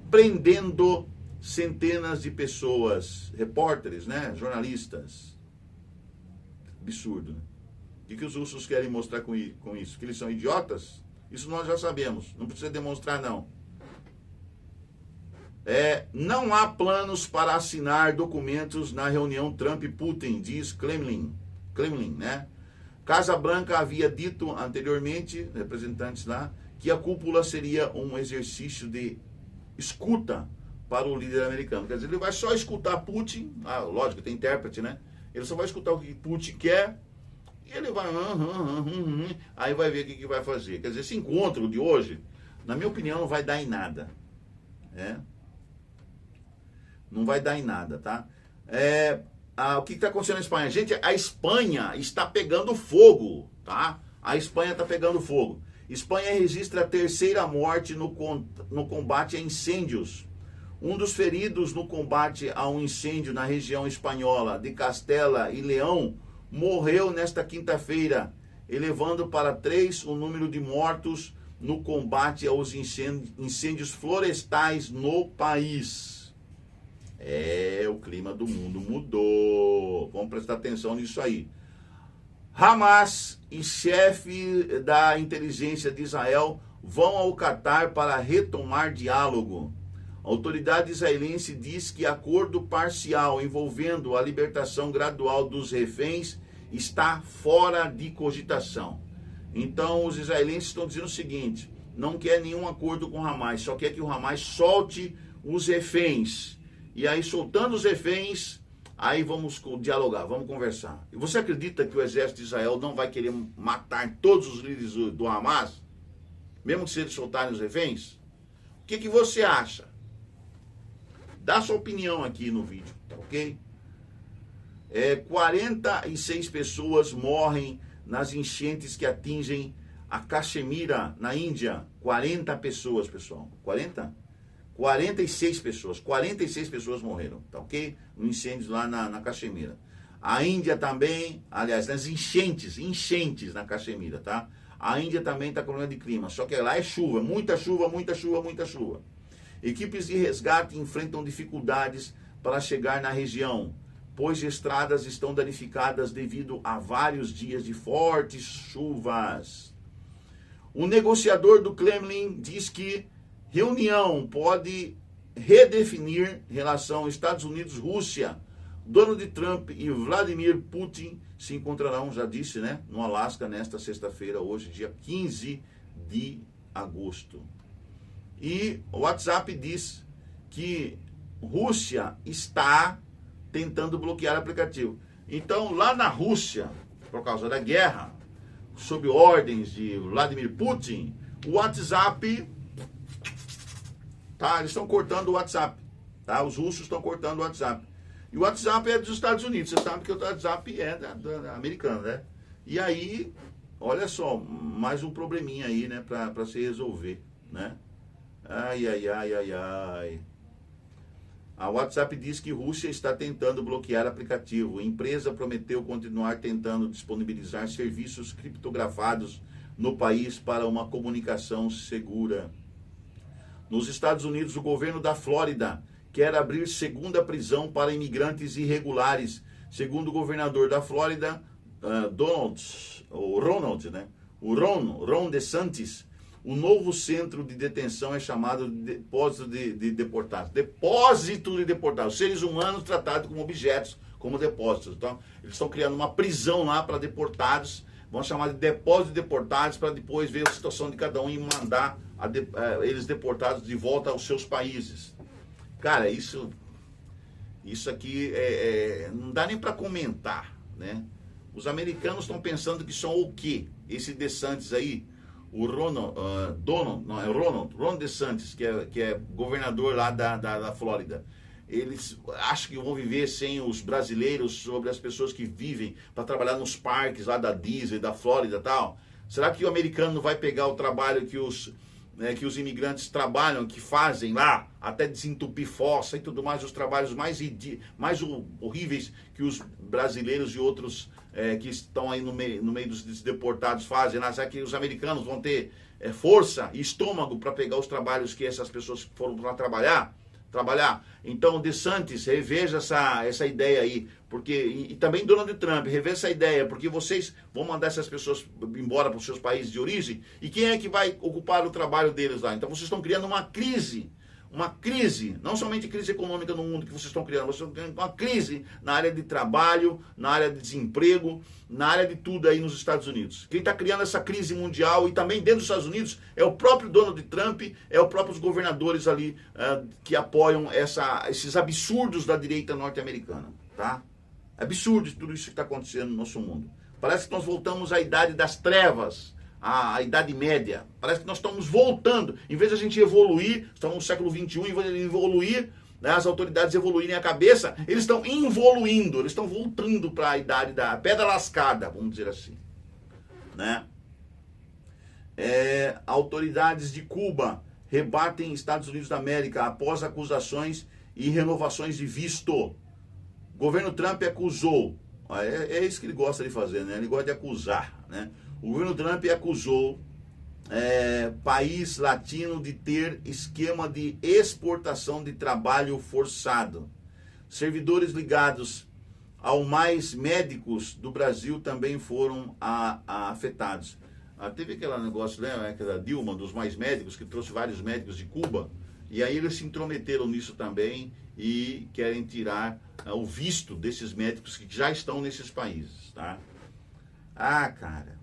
prendendo centenas de pessoas, repórteres, né, jornalistas. Absurdo, né? O que os russos querem mostrar com isso? Que eles são idiotas? Isso nós já sabemos, não precisa demonstrar não. Não há planos para assinar documentos na reunião Trump-Putin, diz Kremlin, né? Casa Branca havia dito anteriormente, representantes lá, que a cúpula seria um exercício de escuta para o líder americano. Quer dizer, ele vai só escutar Putin, lógico, tem intérprete, né? Ele só vai escutar o que Putin quer e ele vai, aí vai ver o que vai fazer. Quer dizer, esse encontro de hoje, na minha opinião, não vai dar em nada, né? Não vai dar em nada, tá? O que está acontecendo na Espanha? Gente, a Espanha está pegando fogo, tá? A Espanha está pegando fogo. Espanha registra a terceira morte no combate a incêndios. Um dos feridos no combate a um incêndio na região espanhola de Castela e Leão morreu nesta quinta-feira, elevando para 3 o número de mortos no combate aos incêndios florestais no país. O clima do mundo mudou. Vamos prestar atenção nisso aí. Hamas e chefe da inteligência de Israel vão ao Catar para retomar diálogo. A autoridade israelense diz que acordo parcial envolvendo a libertação gradual dos reféns está fora de cogitação. Então os israelenses estão dizendo o seguinte: não quer nenhum acordo com o Hamas, só quer que o Hamas solte os reféns. E aí, soltando os reféns, aí vamos dialogar, vamos conversar. E você acredita que o exército de Israel não vai querer matar todos os líderes do Hamas? Mesmo que se eles soltarem os reféns? O que você acha? Dá sua opinião aqui no vídeo, tá ok? 46 pessoas morrem nas enchentes que atingem a Caxemira, na Índia. 40 pessoas, pessoal. 46 pessoas morreram, tá ok? No incêndio lá na Caxemira. A Índia também, aliás, nas enchentes na Caxemira, tá? A Índia também está com problema de clima, só que lá é chuva, muita chuva. Equipes de resgate enfrentam dificuldades para chegar na região, pois estradas estão danificadas devido a vários dias de fortes chuvas. O negociador do Kremlin diz que reunião pode redefinir relação Estados Unidos-Rússia. Donald Trump e Vladimir Putin se encontrarão, já disse, né, no Alasca nesta sexta-feira, hoje, dia 15 de agosto. E o WhatsApp diz que Rússia está tentando bloquear o aplicativo. Então, lá na Rússia, por causa da guerra, sob ordens de Vladimir Putin, o WhatsApp, tá, eles estão cortando o WhatsApp, tá? Os russos estão cortando o WhatsApp. E o WhatsApp é dos Estados Unidos. Você sabe que o WhatsApp é da americana, né? E aí, olha só, mais um probleminha aí, né, para se resolver, né? Ai, ai, ai, ai, ai. A WhatsApp diz que Rússia está tentando bloquear aplicativo. A empresa prometeu continuar tentando disponibilizar serviços criptografados no país para uma comunicação segura. Nos Estados Unidos, o governo da Flórida quer abrir segunda prisão para imigrantes irregulares. Segundo o governador da Flórida, Ron DeSantis, o novo centro de detenção é chamado de depósito de deportados. Depósito de deportados. Seres humanos tratados como objetos, como depósitos. Então, eles estão criando uma prisão lá para deportados. Vão chamar de depósito de deportados para depois ver a situação de cada um e mandar eles deportados de volta aos seus países. Cara, isso aqui não dá nem para comentar, né? Os americanos estão pensando que são o quê? Esse DeSantis aí, o Ron DeSantis, que é governador lá da Flórida. Eles acham que vão viver sem os brasileiros, sobre as pessoas que vivem para trabalhar nos parques lá da Disney, da Flórida e tal. Será que o americano não vai pegar o trabalho que os imigrantes trabalham, que fazem lá, até desentupir fossa e tudo mais, os trabalhos mais horríveis que os brasileiros e outros que estão aí no meio dos deportados fazem lá? Será que os americanos vão ter força e estômago para pegar os trabalhos que essas pessoas foram lá trabalhar? Então, DeSantis, reveja essa ideia aí, porque, e também Donald Trump, reveja essa ideia, porque vocês vão mandar essas pessoas embora para os seus países de origem, e quem é que vai ocupar o trabalho deles lá? Então, vocês estão criando uma crise, não somente crise econômica no mundo que vocês estão criando, vocês estão criando uma crise na área de trabalho, na área de desemprego, na área de tudo aí nos Estados Unidos. Quem está criando essa crise mundial e também dentro dos Estados Unidos é o próprio Donald Trump, é os próprios governadores ali que apoiam esses absurdos da direita norte-americana, tá? Absurdo tudo isso que está acontecendo no nosso mundo. Parece que nós voltamos à idade das trevas, a Idade Média. Parece que nós estamos voltando. Em vez de a gente evoluir, estamos no século XXI, em vez de evoluir, né, as autoridades evoluírem a cabeça, eles estão involuindo, eles estão voltando para a idade da pedra lascada, vamos dizer assim. Né? Autoridades de Cuba rebatem Estados Unidos da América após acusações e renovações de visto. O governo Trump acusou, é isso que ele gosta de fazer, né? Ele gosta de acusar, né? O governo Trump acusou país latino de ter esquema de exportação de trabalho forçado. Servidores ligados ao Mais Médicos do Brasil também foram afetados. Teve aquele negócio, né, aquela Dilma, dos Mais Médicos, que trouxe vários médicos de Cuba, e aí eles se intrometeram nisso também e querem tirar o visto desses médicos que já estão nesses países, tá? Cara,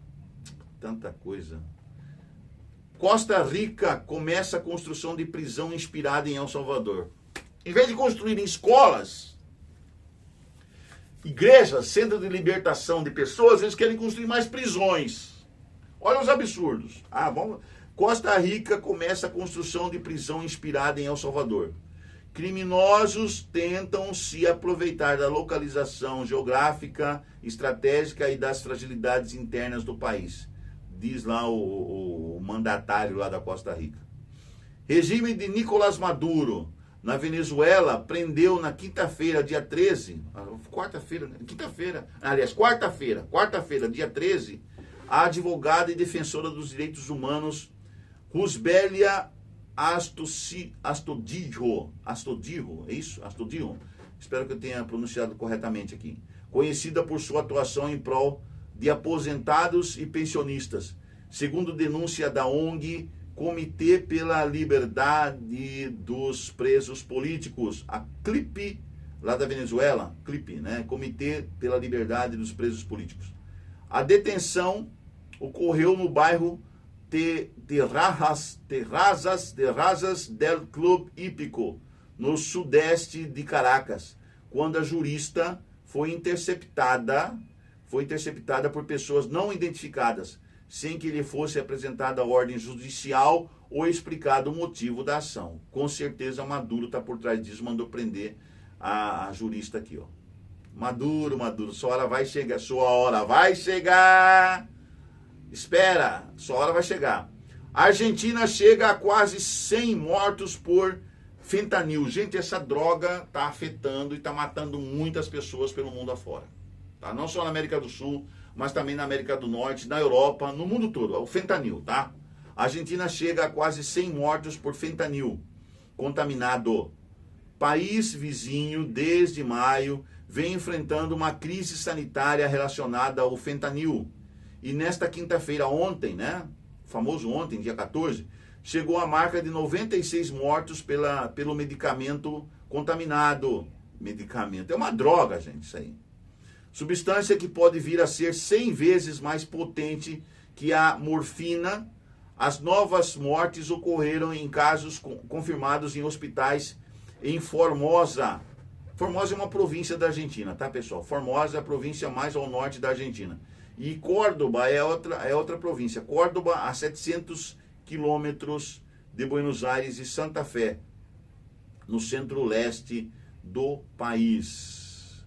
tanta coisa. Costa Rica começa a construção de prisão inspirada em El Salvador. Em vez de construírem escolas, igrejas, centro de libertação de pessoas, eles querem construir mais prisões. Olha os absurdos. Costa Rica começa a construção de prisão inspirada em El Salvador. Criminosos tentam se aproveitar da localização geográfica, estratégica e das fragilidades internas do país, diz lá o mandatário lá da Costa Rica. Regime de Nicolás Maduro na Venezuela prendeu na quinta-feira, dia 13, quarta-feira, dia 13, a advogada e defensora dos direitos humanos Rusbelia Astudillo, é isso? Astudillo? Espero que eu tenha pronunciado corretamente aqui. Conhecida por sua atuação em prol de aposentados e pensionistas, segundo denúncia da ONG Comitê pela Liberdade dos Presos Políticos, a CLIP, lá da Venezuela, CLIP, né? Comitê pela Liberdade dos Presos Políticos. A detenção ocorreu no bairro Terrazas del Club Hípico, no sudeste de Caracas, quando a jurista foi interceptada por pessoas não identificadas, sem que lhe fosse apresentada a ordem judicial ou explicado o motivo da ação. Com certeza Maduro está por trás disso, mandou prender a jurista aqui, ó. Maduro, sua hora vai chegar, sua hora vai chegar. Espera, sua hora vai chegar. A Argentina chega a quase 100 mortos por fentanil. Gente, essa droga está afetando e está matando muitas pessoas pelo mundo afora. Tá? Não só na América do Sul, mas também na América do Norte, na Europa, no mundo todo. O fentanil, tá? A Argentina chega a quase 100 mortos por fentanil contaminado. País vizinho, desde maio, vem enfrentando uma crise sanitária relacionada ao fentanil. E nesta quinta-feira, ontem, né? Famoso ontem, dia 14, chegou a marca de 96 mortos pelo medicamento contaminado. Medicamento. É uma droga, gente, isso aí. Substância que pode vir a ser 100 vezes mais potente que a morfina. As novas mortes ocorreram em casos confirmados em hospitais em Formosa. Formosa é uma província da Argentina, tá, pessoal? Formosa é a província mais ao norte da Argentina. E Córdoba é outra província. Córdoba, a 700 quilômetros de Buenos Aires e Santa Fé, no centro-leste do país.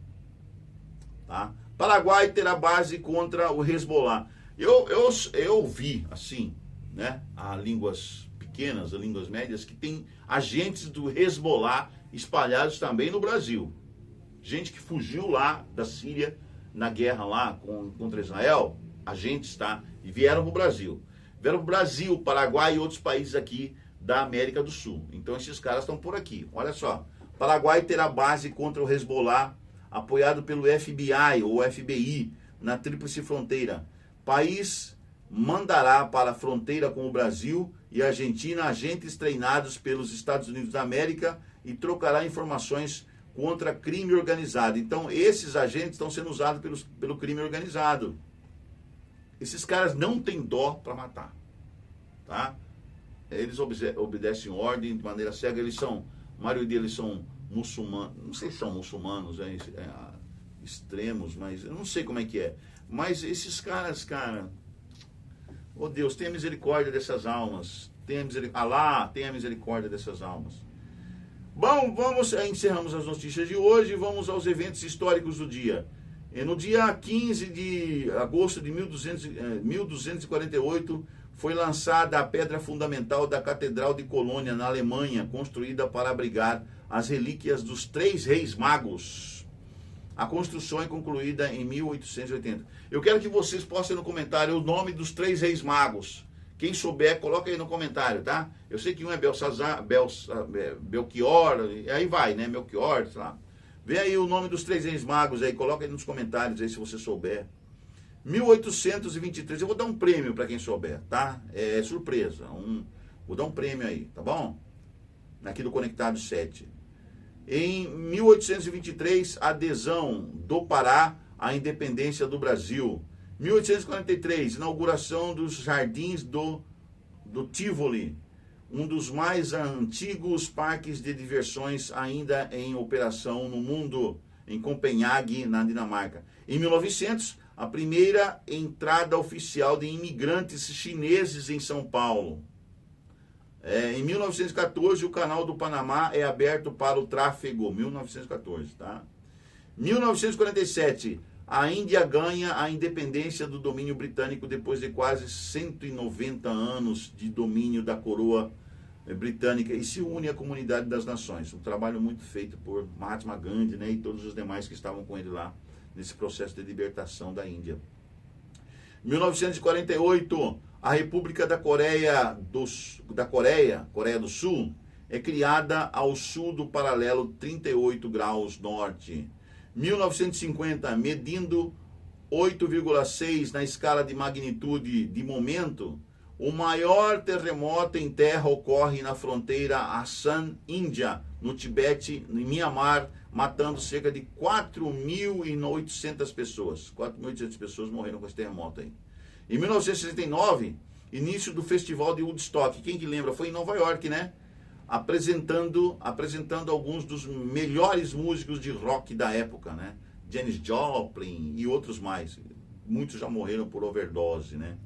Tá? Paraguai terá base contra o Hezbollah. Eu vi, assim, né, a línguas pequenas, a línguas médias, que tem agentes do Hezbollah espalhados também no Brasil. Gente que fugiu lá da Síria, na guerra lá contra Israel, agentes, tá? E vieram para o Brasil. Vieram para o Brasil, Paraguai e outros países aqui da América do Sul. Então esses caras estão por aqui. Olha só, Paraguai terá base contra o Hezbollah, apoiado pelo FBI ou FBI, na Tríplice Fronteira. País mandará para a fronteira com o Brasil e a Argentina agentes treinados pelos Estados Unidos da América e trocará informações contra crime organizado. Então, esses agentes estão sendo usados pelo crime organizado. Esses caras não têm dó para matar. Tá? Eles obedecem ordem de maneira cega. Eles são, a maioria deles são muçulmanos. Não sei se são muçulmanos, extremos, mas eu não sei como é que é. Mas esses caras, cara, oh Deus, tenha misericórdia dessas almas. Alá, tenha misericórdia dessas almas. Bom, encerramos as notícias de hoje e vamos aos eventos históricos do dia. No dia 15 de agosto de 1248, foi lançada a pedra fundamental da Catedral de Colônia, na Alemanha, construída para abrigar as relíquias dos 3 reis magos. A construção é concluída em 1880. Eu quero que vocês postem no comentário o nome dos 3 reis magos. Quem souber, coloca aí no comentário, tá? Eu sei que um é Belchior, aí vai, né? Melchior, sei lá. Vê aí o nome dos 3 reis magos aí, coloca aí nos comentários aí se você souber. 1823, eu vou dar um prêmio para quem souber, tá? É surpresa, vou dar um prêmio aí, tá bom? Aqui do Conectado 7. Em 1823, adesão do Pará à independência do Brasil. 1843, inauguração dos Jardins do Tivoli, um dos mais antigos parques de diversões ainda em operação no mundo, em Copenhague, na Dinamarca. Em 1900, a primeira entrada oficial de imigrantes chineses em São Paulo. Em 1914, o Canal do Panamá é aberto para o tráfego. 1914, tá? 1947, a Índia ganha a independência do domínio britânico depois de quase 190 anos de domínio da coroa britânica e se une à comunidade das nações. Um trabalho muito feito por Mahatma Gandhi, né, e todos os demais que estavam com ele lá nesse processo de libertação da Índia. 1948, a República da Coreia do Sul, é criada ao sul do paralelo 38 graus norte. 1950, medindo 8,6 na escala de magnitude de momento, o maior terremoto em terra ocorre na fronteira Assam-Índia, no Tibete, em Mianmar, matando cerca de 4.800 pessoas. 4.800 pessoas morreram com esse terremoto aí. Em 1969, início do Festival de Woodstock. Quem que lembra? Foi em Nova York, né? Apresentando alguns dos melhores músicos de rock da época, né? Janis Joplin e outros mais. Muitos já morreram por overdose, né?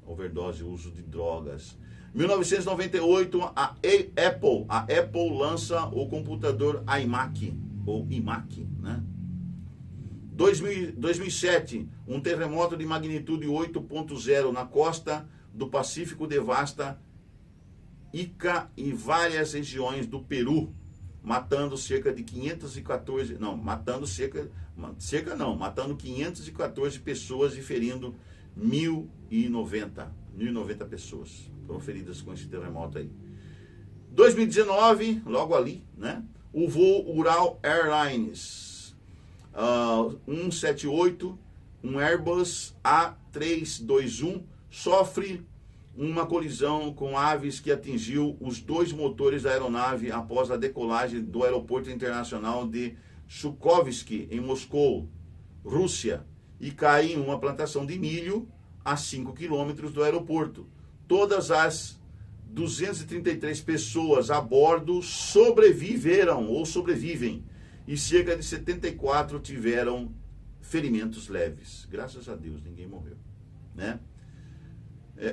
Overdose, uso de drogas. 1998, a Apple lança o computador iMac. ou IMAC, né? 2007, um terremoto de magnitude 8.0 na costa do Pacífico devasta Ica e várias regiões do Peru, matando cerca de 514, não, matando 514 pessoas e ferindo 1.090 pessoas foram feridas com esse terremoto aí. 2019, logo ali, né? O voo Ural Airlines 178, um Airbus A321, sofre uma colisão com aves que atingiu os 2 motores da aeronave após a decolagem do aeroporto internacional de Chukovsky, em Moscou, Rússia, e cai em uma plantação de milho a 5 quilômetros do aeroporto. Todas as 233 pessoas a bordo sobrevivem, e cerca de 74 tiveram ferimentos leves. Graças a Deus, ninguém morreu, né?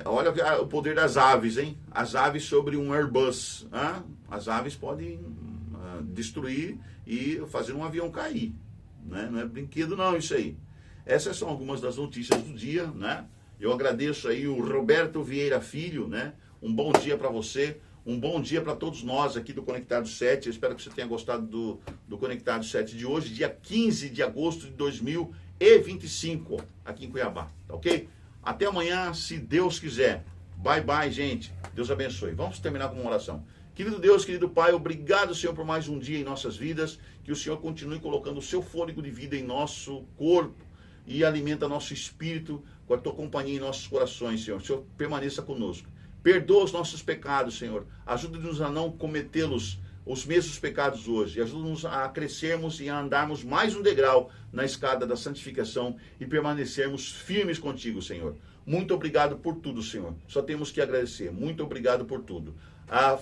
Olha o poder das aves, hein? As aves sobre um Airbus. Hein? As aves podem destruir e fazer um avião cair, né? Não é brinquedo não isso aí. Essas são algumas das notícias do dia, né? Eu agradeço aí o Roberto Vieira Filho, né? Um bom dia para você, um bom dia para todos nós aqui do Conectado 7. Eu espero que você tenha gostado do Conectado 7 de hoje, dia 15 de agosto de 2025, aqui em Cuiabá, tá ok? Até amanhã, se Deus quiser. Bye, bye, gente. Deus abençoe. Vamos terminar com uma oração. Querido Deus, querido Pai, obrigado, Senhor, por mais um dia em nossas vidas. Que o Senhor continue colocando o seu fôlego de vida em nosso corpo e alimenta nosso espírito com a tua companhia em nossos corações, Senhor. O Senhor permaneça conosco. Perdoa os nossos pecados, Senhor. Ajuda-nos a não cometê-los, os mesmos pecados hoje. Ajuda-nos a crescermos e a andarmos mais um degrau na escada da santificação e permanecermos firmes contigo, Senhor. Muito obrigado por tudo, Senhor. Só temos que agradecer. Muito obrigado por tudo.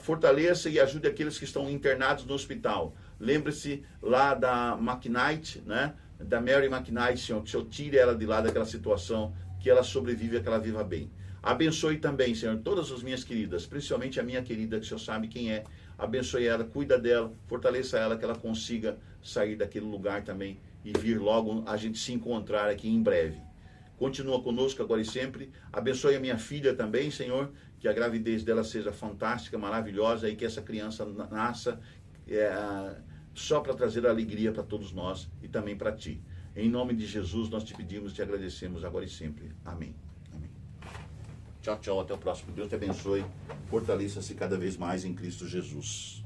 Fortaleça e ajude aqueles que estão internados no hospital. Lembre-se lá da McKnight, né? Da Mary McKnight, Senhor. Que o Senhor tire ela de lá daquela situação, que ela sobreviva, que ela viva bem. Abençoe também, Senhor, todas as minhas queridas, principalmente a minha querida, que o Senhor sabe quem é. Abençoe ela, cuida dela, fortaleça ela, que ela consiga sair daquele lugar também e vir logo a gente se encontrar aqui em breve. Continua conosco agora e sempre. Abençoe a minha filha também, Senhor, que a gravidez dela seja fantástica, maravilhosa e que essa criança nasça só para trazer alegria para todos nós e também para Ti. Em nome de Jesus nós te pedimos e te agradecemos agora e sempre. Amém. Tchau, tchau. Até o próximo. Deus te abençoe. Fortaleça-se cada vez mais em Cristo Jesus.